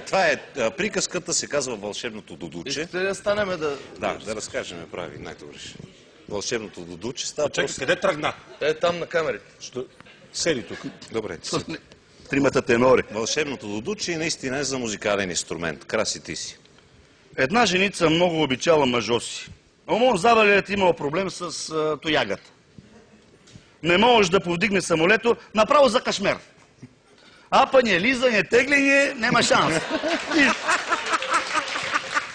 Това е приказката, се казва Вълшебното дудуче. Искате ли да станем Да разкажем, прави най-добре. Вълшебното дудуче става Чакай, просто... къде тръгна? там на камерите. Седи тук. Добре, ти си. Тримата тенори. Вълшебното дудуче наистина е за музикален инструмент. Краси ти си. Една женица много обичала мъжо си. Омон завалят имал проблем с тоягата. Не може да повдигне самолето, направо за кашмер. Апане, лизане, тегляне, няма шанс.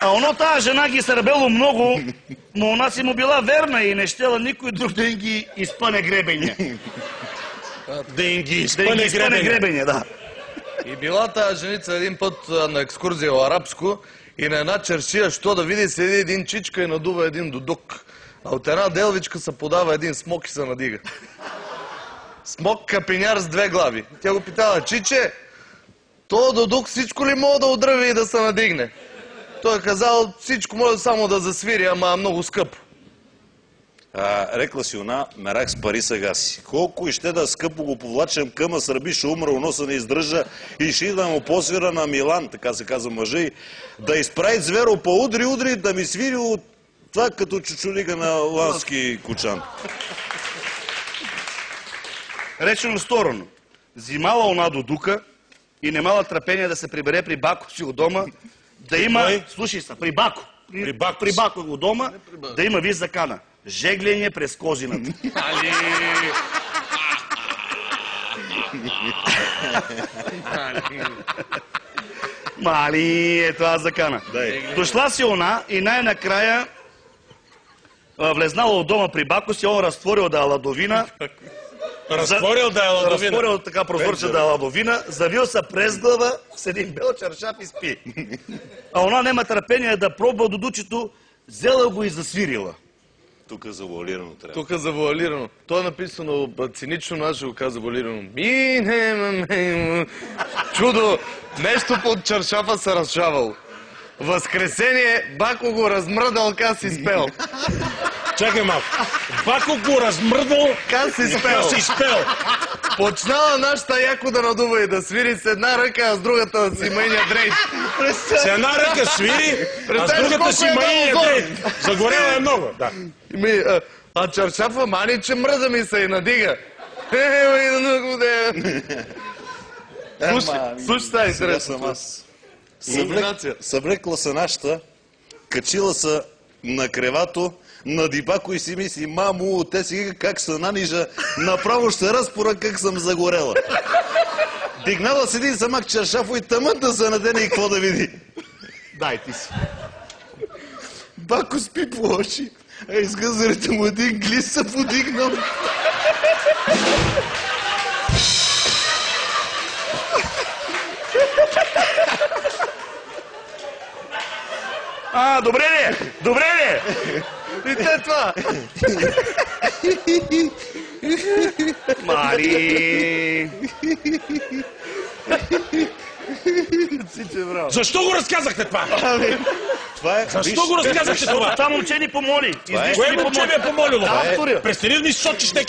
А оно тая жена ги сърбело много, но она си му била верна и не щела никой друг да им ги изпъне гребеня. Да им ги изпъне гребеня, да. И била тая женица един път на екскурзия в Арабско и на една чершия, що да види, седи един чичка и надува един дудук. А от една делвичка се подава един смок и се надига. Смок капиняр с две глави. Тя го питала: чиче, то дудук всичко ли мога да отръви и да се надигне? Той е казал: всичко може само да засвири, ама много скъпо. Рекла си она, мерах с пари сега си. Колко и ще да скъпо го повлачам къма сърби, ще умра, носа не издържа и ще да му посвира на Милан, така се казва мъжа, да изправи зверо по удри, да ми свири от това като чучулига на лански кучан. Речено стороно. Взимала она дудука и немала търпение да се прибере при бако си у дома, да има... Слушай се, при бако. При бако у дома, да има виж закана. Жегление през козината. Мали, е това закана. Дошла си она и най-накрая влезнала от дома при бако си, он разтворил да е ладовина. Разтворил да е ладовина. Разтворил така прозорче да е ладовина, завил се през глава с един бел чаршаф и спи. А она нема търпение да пробва дудучето, взела го и засвирила. Тук завуалирано трябва. Тук завуалирано. То е написано цинично, но аз ще го каза завуалирано. Чудо! Нещо под чаршафа се разшавало. Възкресение, Бако го размръдал, ка си спел. Чакай малко. Бако го размръдал, ка си спел. Почнала нашата яко да надува и да свири с една ръка, а с другата си майния дрейт. С една ръка свири, а с другата си майния дрейт. Загорела е много. Да. А чаршафа мани, че мръда ми се и надига. Слушай, тази интересно. Съвлекла се нашата, качила се на кревато, на Дибако и си мисли: мамо, те си как се нанижа, направо ще разпора как съм загорела. Дигнала с един самак чаршафо и тъмън да се надене и какво да види. Дай ти си. Бако спи по очи, а из гъзарите му един глис се подигнал. Добре ли? Добре ли? И те това. Мали. Защо го разказахте това? Защо го разказахте това? Това момче ни помоли. Кое момче ми е помолило? Престани да ми сочиш